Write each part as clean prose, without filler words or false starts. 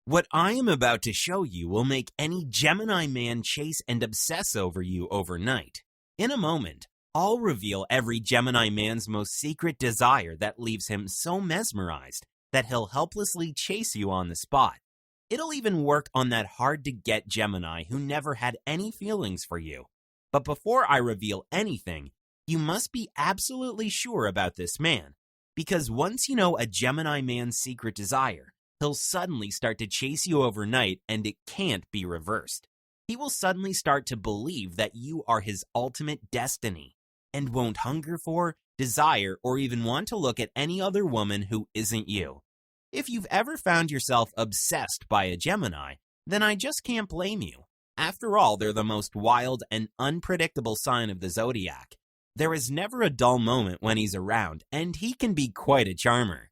What I am about to show you will make any Gemini man chase and obsess over you overnight. In a moment, I'll reveal every Gemini man's most secret desire that leaves him so mesmerized that he'll helplessly chase you on the spot. It'll even work on that hard-to-get Gemini who never had any feelings for you. But before I reveal anything, you must be absolutely sure about this man, because once you know a Gemini man's secret desire, he'll suddenly start to chase you overnight and it can't be reversed. He will suddenly start to believe that you are his ultimate destiny and won't hunger for, desire, or even want to look at any other woman who isn't you. If you've ever found yourself obsessed by a Gemini, then I just can't blame you. After all, they're the most wild and unpredictable sign of the zodiac. There is never a dull moment when he's around, and he can be quite a charmer.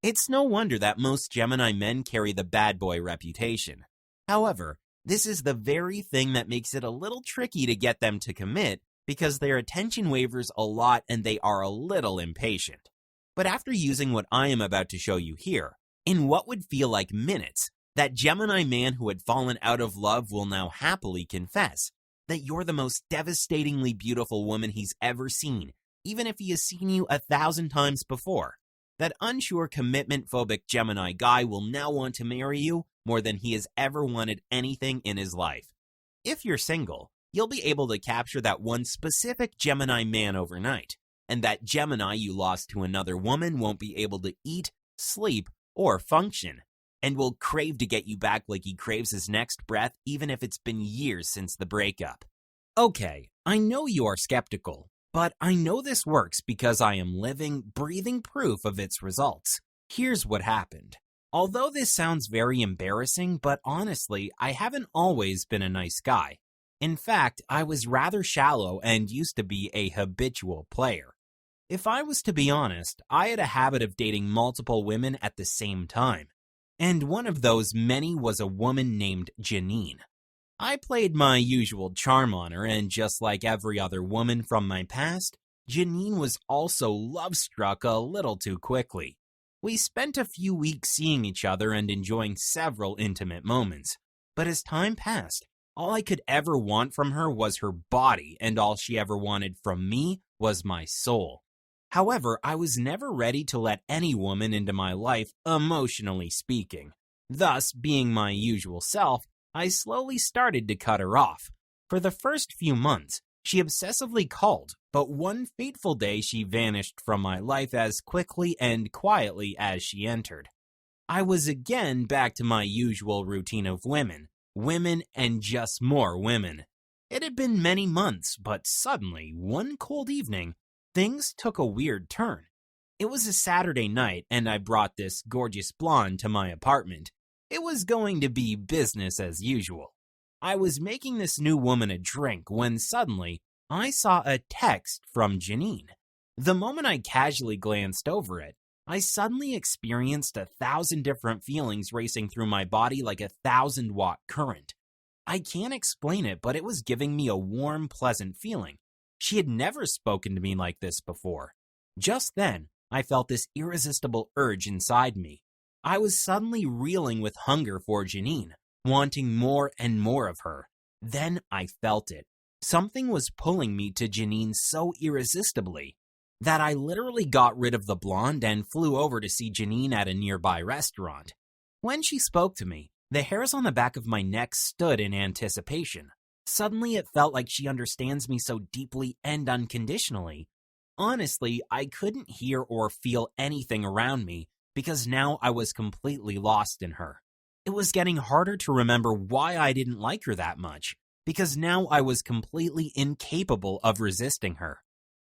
It's no wonder that most Gemini men carry the bad boy reputation. However, this is the very thing that makes it a little tricky to get them to commit because their attention wavers a lot and they are a little impatient. But after using what I am about to show you here, in what would feel like minutes, that Gemini man who had fallen out of love will now happily confess that you're the most devastatingly beautiful woman he's ever seen, even if he has seen you 1,000 times before. That unsure commitment-phobic Gemini guy will now want to marry you more than he has ever wanted anything in his life. If you're single, you'll be able to capture that one specific Gemini man overnight, and that Gemini you lost to another woman won't be able to eat, sleep, or function, and will crave to get you back like he craves his next breath even if it's been years since the breakup. Okay, I know you are skeptical, but I know this works because I am living, breathing proof of its results. Here's what happened. Although this sounds very embarrassing, but honestly, I haven't always been a nice guy. In fact, I was rather shallow and used to be a habitual player. If I was to be honest, I had a habit of dating multiple women at the same time. And one of those many was a woman named Janine. I played my usual charm on her, and just like every other woman from my past, Janine was also love-struck a little too quickly. We spent a few weeks seeing each other and enjoying several intimate moments, but as time passed, all I could ever want from her was her body, and all she ever wanted from me was my soul. However, I was never ready to let any woman into my life, emotionally speaking. Thus, being my usual self, I slowly started to cut her off. For the first few months, she obsessively called, but one fateful day she vanished from my life as quickly and quietly as she entered. I was again back to my usual routine of women and just more women. It had been many months, but suddenly, one cold evening, things took a weird turn. It was a Saturday night, and I brought this gorgeous blonde to my apartment. It was going to be business as usual. I was making this new woman a drink when suddenly I saw a text from Janine. The moment I casually glanced over it, I suddenly experienced 1,000 different feelings racing through my body like a 1,000-watt current. I can't explain it, but it was giving me a warm, pleasant feeling. She had never spoken to me like this before. Just then, I felt this irresistible urge inside me. I was suddenly reeling with hunger for Janine, wanting more and more of her. Then I felt it. Something was pulling me to Janine so irresistibly that I literally got rid of the blonde and flew over to see Janine at a nearby restaurant. When she spoke to me, the hairs on the back of my neck stood in anticipation. Suddenly it felt like she understands me so deeply and unconditionally. Honestly, I couldn't hear or feel anything around me because now I was completely lost in her. It was getting harder to remember why I didn't like her that much, because now I was completely incapable of resisting her.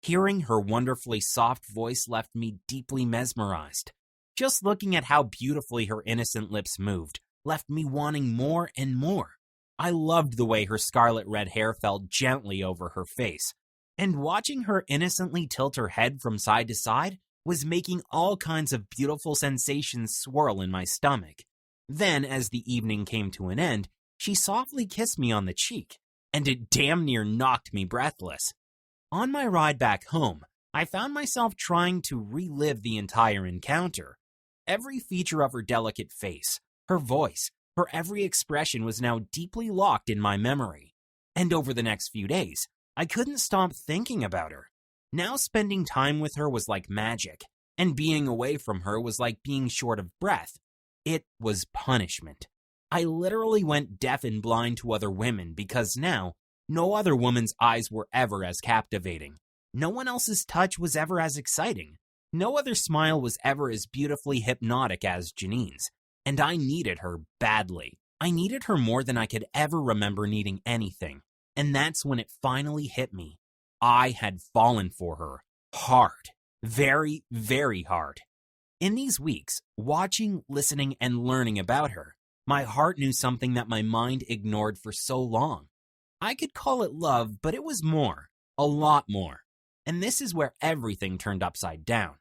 Hearing her wonderfully soft voice left me deeply mesmerized. Just looking at how beautifully her innocent lips moved left me wanting more and more. I loved the way her scarlet red hair fell gently over her face, and watching her innocently tilt her head from side to side was making all kinds of beautiful sensations swirl in my stomach. Then, as the evening came to an end, she softly kissed me on the cheek, and it damn near knocked me breathless. On my ride back home, I found myself trying to relive the entire encounter. Every feature of her delicate face, her voice, Her every expression was now deeply locked in my memory. And over the next few days, I couldn't stop thinking about her. Now spending time with her was like magic, and being away from her was like being short of breath. It was punishment. I literally went deaf and blind to other women because now, no other woman's eyes were ever as captivating. No one else's touch was ever as exciting. No other smile was ever as beautifully hypnotic as Janine's. And I needed her badly. I needed her more than I could ever remember needing anything. And that's when it finally hit me. I had fallen for her. Hard. Very, very hard. In these weeks, watching, listening, and learning about her, my heart knew something that my mind ignored for so long. I could call it love, but it was more. A lot more. And this is where everything turned upside down.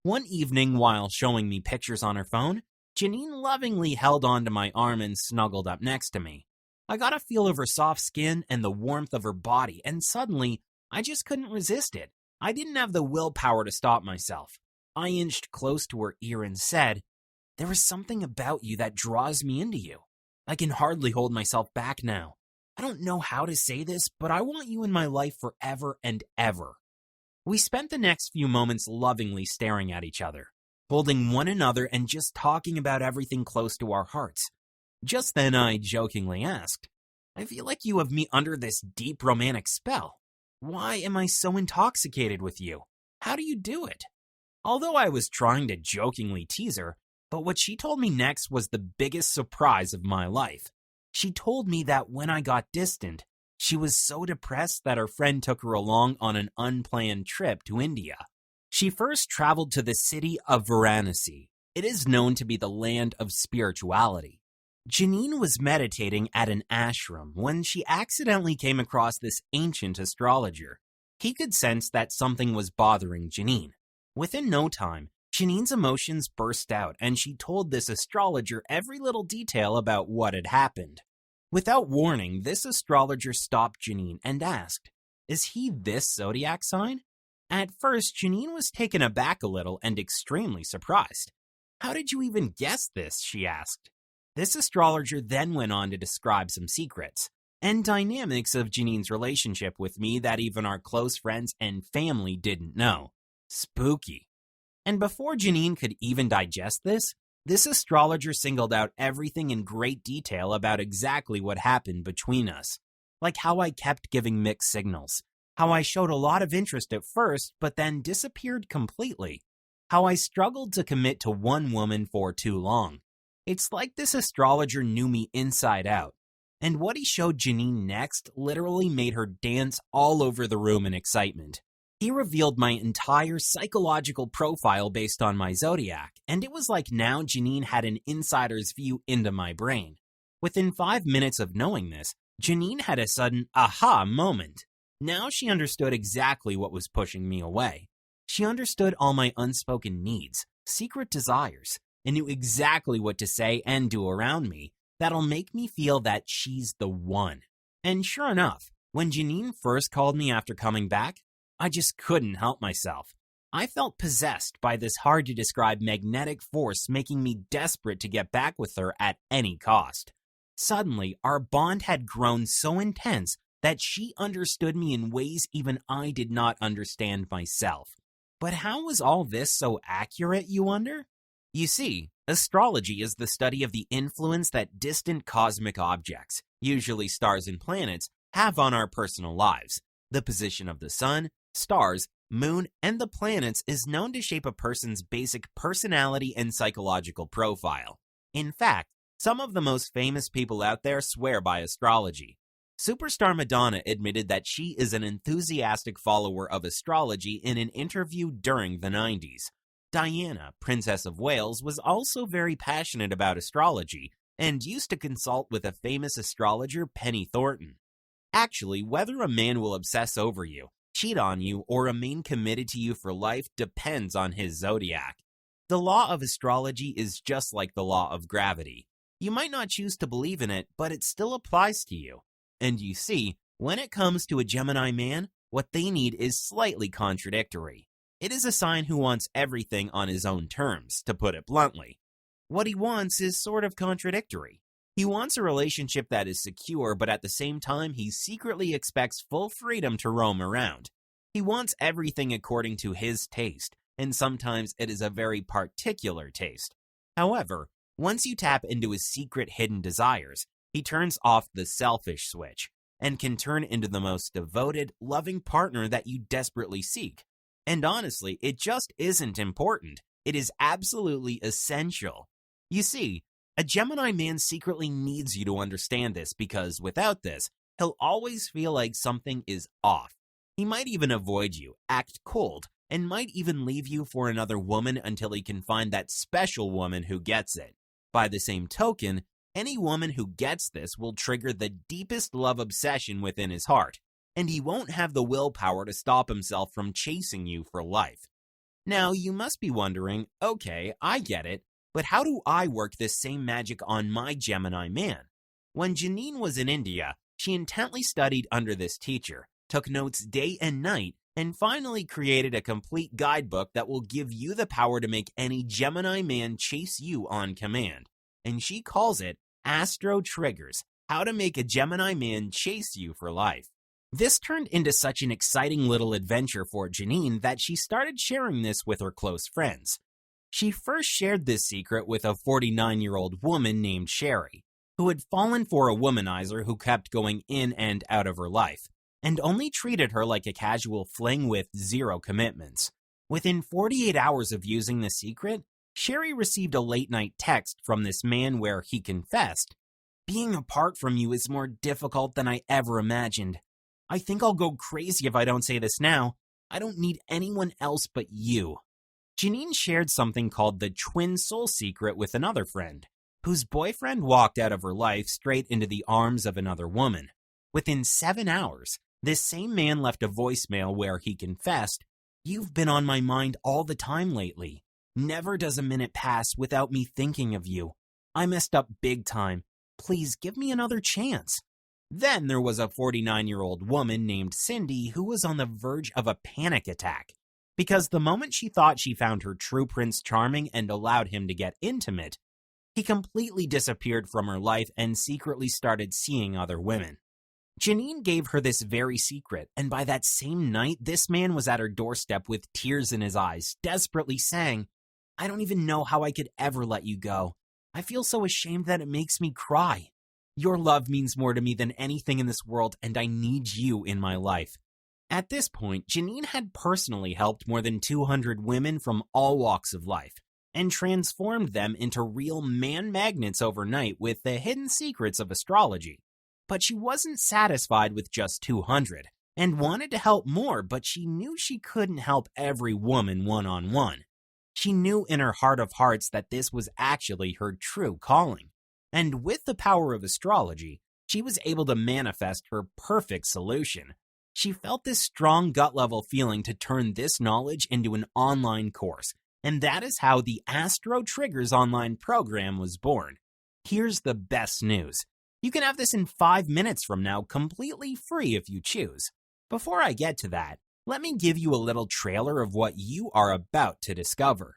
One evening, while showing me pictures on her phone, Janine lovingly held onto my arm and snuggled up next to me. I got a feel of her soft skin and the warmth of her body, and suddenly, I just couldn't resist it. I didn't have the willpower to stop myself. I inched close to her ear and said, "There is something about you that draws me into you. I can hardly hold myself back now. I don't know how to say this, but I want you in my life forever and ever." We spent the next few moments lovingly staring at each other, holding one another and just talking about everything close to our hearts. Just then I jokingly asked, "I feel like you have me under this deep romantic spell. Why am I so intoxicated with you? How do you do it?" Although I was trying to jokingly tease her, but what she told me next was the biggest surprise of my life. She told me that when I got distant, she was so depressed that her friend took her along on an unplanned trip to India. She first traveled to the city of Varanasi. It is known to be the land of spirituality. Janine was meditating at an ashram when she accidentally came across this ancient astrologer. He could sense that something was bothering Janine. Within no time, Janine's emotions burst out and she told this astrologer every little detail about what had happened. Without warning, this astrologer stopped Janine and asked, "Is he this zodiac sign?" At first, Janine was taken aback a little and extremely surprised. "How did you even guess this?" she asked. This astrologer then went on to describe some secrets and dynamics of Janine's relationship with me that even our close friends and family didn't know. Spooky. And before Janine could even digest this astrologer singled out everything in great detail about exactly what happened between us. Like how I kept giving mixed signals, how I showed a lot of interest at first but then disappeared completely, how I struggled to commit to one woman for too long. It's like this astrologer knew me inside out, and what he showed Janine next literally made her dance all over the room in excitement. He revealed my entire psychological profile based on my zodiac, and it was like now Janine had an insider's view into my brain. Within 5 minutes of knowing this, Janine had a sudden aha moment. Now she understood exactly what was pushing me away. She understood all my unspoken needs, secret desires, and knew exactly what to say and do around me that'll make me feel that she's the one. And sure enough, when Janine first called me after coming back, I just couldn't help myself. I felt possessed by this hard-to-describe magnetic force making me desperate to get back with her at any cost. Suddenly, our bond had grown so intense that she understood me in ways even I did not understand myself. But how was all this so accurate, you wonder? You see, astrology is the study of the influence that distant cosmic objects, usually stars and planets, have on our personal lives. The position of the sun, stars, moon, and the planets is known to shape a person's basic personality and psychological profile. In fact, some of the most famous people out there swear by astrology. Superstar Madonna admitted that she is an enthusiastic follower of astrology in an interview during the 90s. Diana, Princess of Wales, was also very passionate about astrology and used to consult with a famous astrologer, Penny Thornton. Actually, whether a man will obsess over you, cheat on you, or remain committed to you for life depends on his zodiac. The law of astrology is just like the law of gravity. You might not choose to believe in it, but it still applies to you. And you see, when it comes to a Gemini man, what they need is slightly contradictory. It is a sign who wants everything on his own terms, to put it bluntly. What he wants is sort of contradictory. He wants a relationship that is secure, but at the same time, he secretly expects full freedom to roam around. He wants everything according to his taste, and sometimes it is a very particular taste. However, once you tap into his secret hidden desires, he turns off the selfish switch and can turn into the most devoted, loving partner that you desperately seek. And honestly, it just isn't important. It is absolutely essential. You see, a Gemini man secretly needs you to understand this because without this, he'll always feel like something is off. He might even avoid you, act cold, and might even leave you for another woman until he can find that special woman who gets it. By the same token, any woman who gets this will trigger the deepest love obsession within his heart, and he won't have the willpower to stop himself from chasing you for life. Now, you must be wondering, okay, I get it, but how do I work this same magic on my Gemini man? When Janine was in India, she intently studied under this teacher, took notes day and night, and finally created a complete guidebook that will give you the power to make any Gemini man chase you on command. And she calls it Astro Triggers, how to make a Gemini man chase you for life. This turned into such an exciting little adventure for Janine that she started sharing this with her close friends. She first shared this secret with a 49-year-old woman named Sherry, who had fallen for a womanizer who kept going in and out of her life, and only treated her like a casual fling with zero commitments. Within 48 hours of using the secret, Sherry received a late-night text from this man where he confessed, "Being apart from you is more difficult than I ever imagined. I think I'll go crazy if I don't say this now. I don't need anyone else but you." Janine shared something called the twin soul secret with another friend, whose boyfriend walked out of her life straight into the arms of another woman. Within 7 hours, this same man left a voicemail where he confessed, "You've been on my mind all the time lately. Never does a minute pass without me thinking of you. I messed up big time. Please give me another chance." Then there was a 49-year-old woman named Cindy who was on the verge of a panic attack, because the moment she thought she found her true Prince Charming and allowed him to get intimate, he completely disappeared from her life and secretly started seeing other women. Janine gave her this very secret, and by that same night, this man was at her doorstep with tears in his eyes, desperately saying, "I don't even know how I could ever let you go. I feel so ashamed that it makes me cry. Your love means more to me than anything in this world, and I need you in my life." At this point, Janine had personally helped more than 200 women from all walks of life, and transformed them into real man magnets overnight with the hidden secrets of astrology. But she wasn't satisfied with just 200, and wanted to help more, but she knew she couldn't help every woman one-on-one. She knew in her heart of hearts that this was actually her true calling. And with the power of astrology, she was able to manifest her perfect solution. She felt this strong gut-level feeling to turn this knowledge into an online course, and that is how the Astro Triggers online program was born. Here's the best news. You can have this in 5 minutes from now, completely free if you choose. Before I get to that, let me give you a little trailer of what you are about to discover.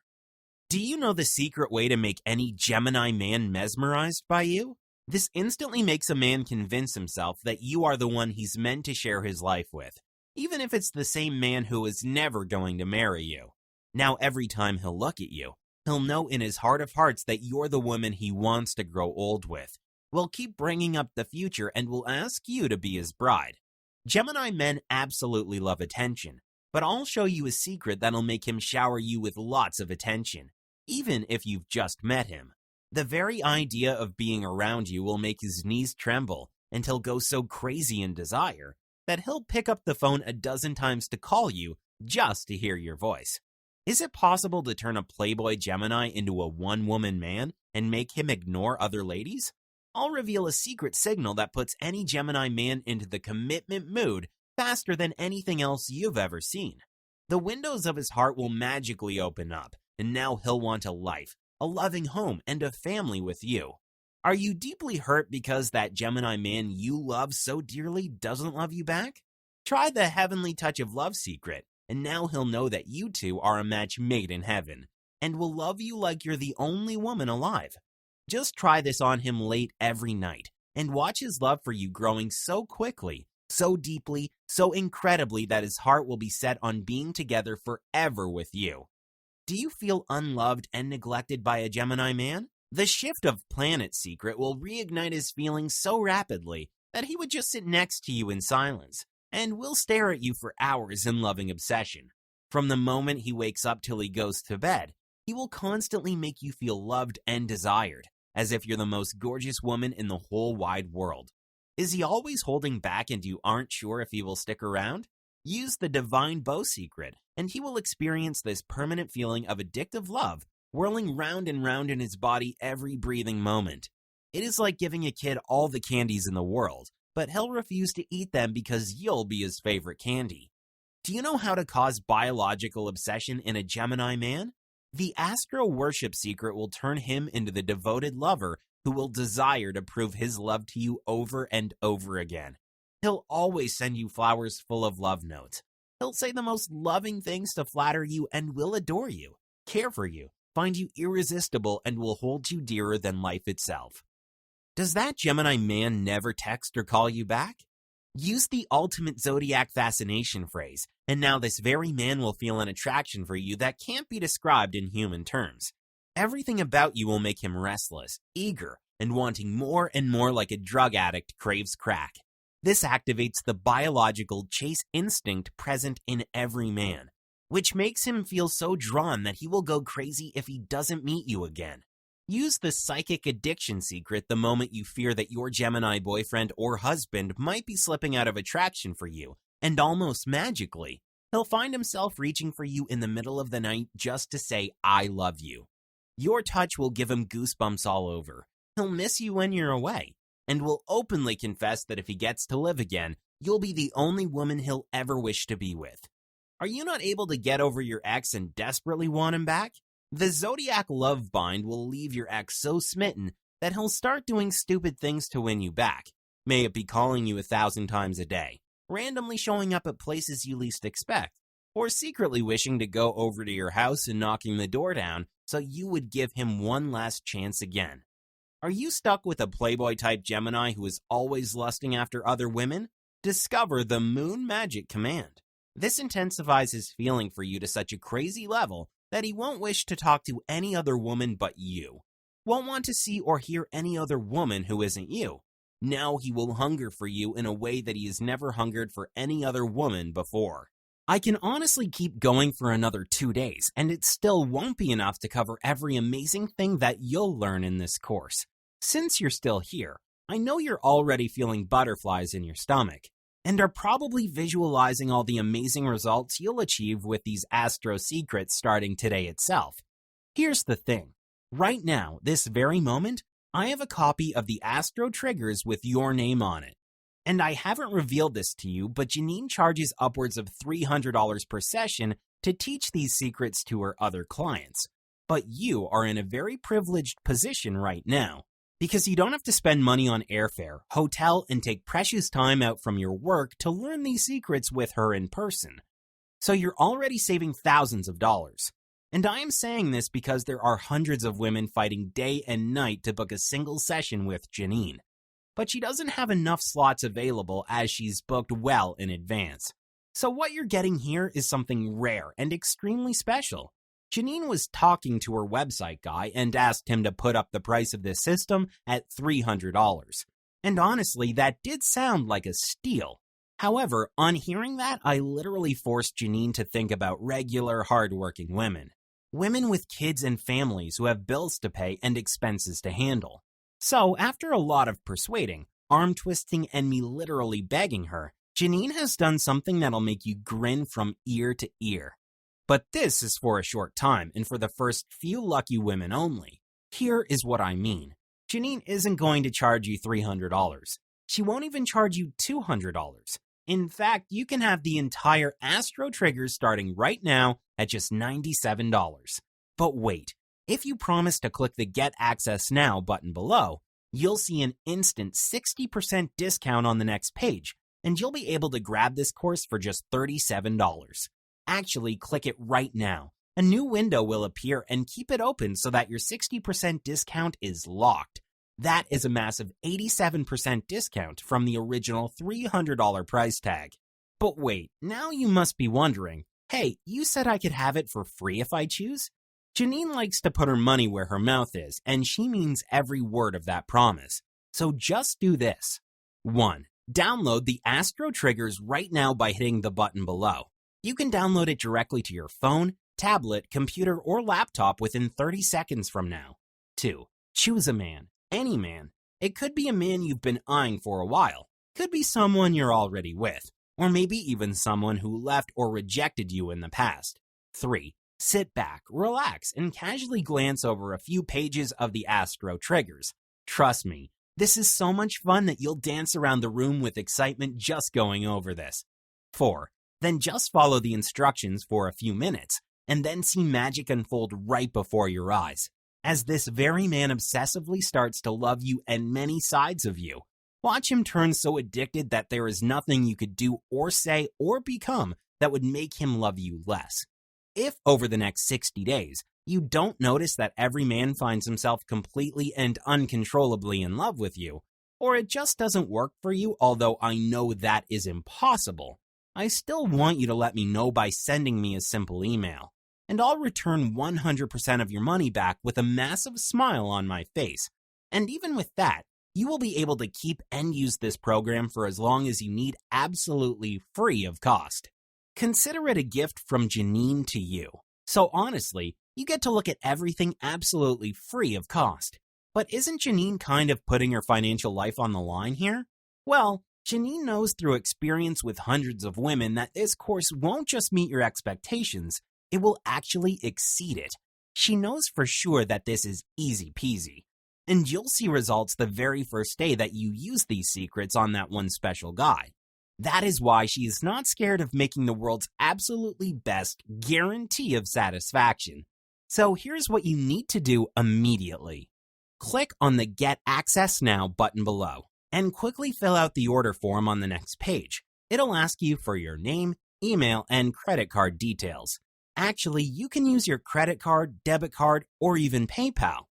Do you know the secret way to make any Gemini man mesmerized by you? This instantly makes a man convince himself that you are the one he's meant to share his life with, even if it's the same man who is never going to marry you. Now, every time he'll look at you, he'll know in his heart of hearts that you're the woman he wants to grow old with. Will keep bringing up the future and will ask you to be his bride. Gemini men absolutely love attention, but I'll show you a secret that'll make him shower you with lots of attention, even if you've just met him. The very idea of being around you will make his knees tremble, and he'll go so crazy in desire that he'll pick up the phone a dozen times to call you just to hear your voice. Is it possible to turn a Playboy Gemini into a one-woman man and make him ignore other ladies? I'll reveal a secret signal that puts any Gemini man into the commitment mood faster than anything else you've ever seen. The windows of his heart will magically open up, and now he'll want a life, a loving home, and a family with you. Are you deeply hurt because that Gemini man you love so dearly doesn't love you back? Try the Heavenly Touch of Love secret, and now he'll know that you two are a match made in heaven, and will love you like you're the only woman alive. Just try this on him late every night and watch his love for you growing so quickly, so deeply, so incredibly that his heart will be set on being together forever with you. Do you feel unloved and neglected by a Gemini man? The shift of planet secret will reignite his feelings so rapidly that he would just sit next to you in silence and will stare at you for hours in loving obsession. From the moment he wakes up till he goes to bed, he will constantly make you feel loved and desired, as if you're the most gorgeous woman in the whole wide world. Is he always holding back and you aren't sure if he will stick around? Use the divine bow secret, and he will experience this permanent feeling of addictive love, whirling round and round in his body every breathing moment. It is like giving a kid all the candies in the world, but he'll refuse to eat them because you'll be his favorite candy. Do you know how to cause biological obsession in a Gemini man? The astro worship secret will turn him into the devoted lover who will desire to prove his love to you over and over again. He'll always send you flowers full of love notes. He'll say the most loving things to flatter you and will adore you, care for you, find you irresistible, and will hold you dearer than life itself. Does that Gemini man never text or call you back? Use the ultimate zodiac fascination phrase, and now this very man will feel an attraction for you that can't be described in human terms. Everything about you will make him restless, eager, and wanting more and more, like a drug addict craves crack. This activates the biological chase instinct present in every man, which makes him feel so drawn that he will go crazy if he doesn't meet you again. Use the psychic addiction secret the moment you fear that your Gemini boyfriend or husband might be slipping out of attraction for you, and almost magically, he'll find himself reaching for you in the middle of the night just to say, "I love you." Your touch will give him goosebumps all over. He'll miss you when you're away, and will openly confess that if he gets to live again, you'll be the only woman he'll ever wish to be with. Are you not able to get over your ex and desperately want him back? The zodiac love bind will leave your ex so smitten that he'll start doing stupid things to win you back. May it be calling you 1,000 times a day, randomly showing up at places you least expect, or secretly wishing to go over to your house and knocking the door down so you would give him one last chance again. Are you stuck with a playboy-type Gemini who is always lusting after other women? Discover the Moon Magic Command. This intensifies his feeling for you to such a crazy level that he won't wish to talk to any other woman but you. Won't want to see or hear any other woman who isn't you. Now he will hunger for you in a way that he has never hungered for any other woman before. I can honestly keep going for another 2 days, and it still won't be enough to cover every amazing thing that you'll learn in this course. Since you're still here, I know you're already feeling butterflies in your stomach, and are probably visualizing all the amazing results you'll achieve with these astro secrets starting today itself. Here's the thing. Right now, this very moment, I have a copy of the Astro Triggers with your name on it. And I haven't revealed this to you, but Janine charges upwards of $300 per session to teach these secrets to her other clients. But you are in a very privileged position right now, because you don't have to spend money on airfare, hotel, and take precious time out from your work to learn these secrets with her in person. So you're already saving thousands of dollars. And I am saying this because there are hundreds of women fighting day and night to book a single session with Janine. But she doesn't have enough slots available as she's booked well in advance. So what you're getting here is something rare and extremely special. Janine was talking to her website guy and asked him to put up the price of this system at $300. And honestly, that did sound like a steal. However, on hearing that, I literally forced Janine to think about regular, hardworking women. Women with kids and families who have bills to pay and expenses to handle. So, after a lot of persuading, arm twisting, and me literally begging her, Janine has done something that'll make you grin from ear to ear. But this is for a short time and for the first few lucky women only. Here is what I mean. Janine isn't going to charge you $300. She won't even charge you $200. In fact, you can have the entire Astro Triggers starting right now at just $97. But wait, if you promise to click the Get Access Now button below, you'll see an instant 60% discount on the next page, and you'll be able to grab this course for just $37. Actually, click it right now, A new window will appear and keep it open so that your 60% discount is locked. That is a massive 87% discount from the original $300 price tag. But wait, now you must be wondering, hey, you said I could have it for free if I choose? Janine likes to put her money where her mouth is, and she means every word of that promise. So just do this. 1. Download the Astro Triggers right now by hitting the button below. You can download it directly to your phone, tablet, computer, or laptop within 30 seconds from now. 2. Choose a man, any man. It could be a man you've been eyeing for a while, could be someone you're already with, or maybe even someone who left or rejected you in the past. 3. Sit back, relax, and casually glance over a few pages of the Astro Triggers. Trust me, this is so much fun that you'll dance around the room with excitement just going over this. 4. Then just follow the instructions for a few minutes, and then see magic unfold right before your eyes, as this very man obsessively starts to love you and many sides of you. Watch him turn so addicted that there is nothing you could do or say or become that would make him love you less. If over the next 60 days, you don't notice that every man finds himself completely and uncontrollably in love with you, or it just doesn't work for you, although I know that is impossible, I still want you to let me know by sending me a simple email, and I'll return 100% of your money back with a massive smile on my face. And even with that, you will be able to keep and use this program for as long as you need, absolutely free of cost. Consider it a gift from Janine to you. So honestly, you get to look at everything absolutely free of cost. But isn't Janine kind of putting her financial life on the line here? Well, Janine knows through experience with hundreds of women that this course won't just meet your expectations, it will actually exceed it. She knows for sure that this is easy peasy. And you'll see results the very first day that you use these secrets on that one special guy. That is why she is not scared of making the world's absolutely best guarantee of satisfaction. So here's what you need to do immediately. Click on the Get Access Now button below and quickly fill out the order form on the next page. It'll ask you for your name, email, and credit card details. Actually, you can use your credit card, debit card, or even PayPal.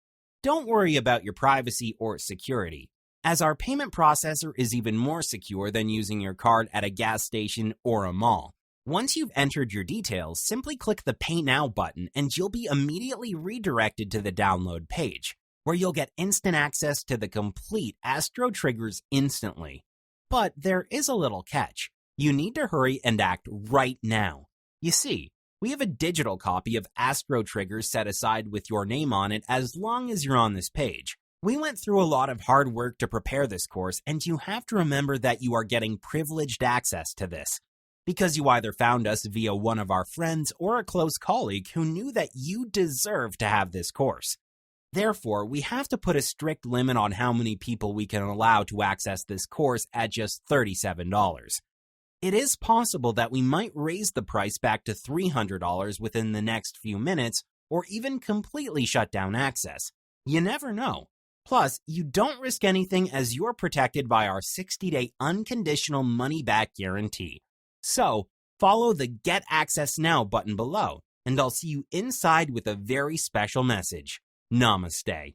Don't worry about your privacy or security, as our payment processor is even more secure than using your card at a gas station or a mall. Once you've entered your details, simply click the Pay Now button and you'll be immediately redirected to the download page, where you'll get instant access to the complete Astro Triggers instantly. But there is a little catch. You need to hurry and act right now. You see, we have a digital copy of Astro Triggers set aside with your name on it as long as you're on this page. We went through a lot of hard work to prepare this course, and you have to remember that you are getting privileged access to this, because you either found us via one of our friends or a close colleague who knew that you deserve to have this course. Therefore, we have to put a strict limit on how many people we can allow to access this course at just $37. It is possible that we might raise the price back to $300 within the next few minutes, or even completely shut down access. You never know. Plus, you don't risk anything as you're protected by our 60-day unconditional money-back guarantee. So, follow the Get Access Now button below, and I'll see you inside with a very special message. Namaste.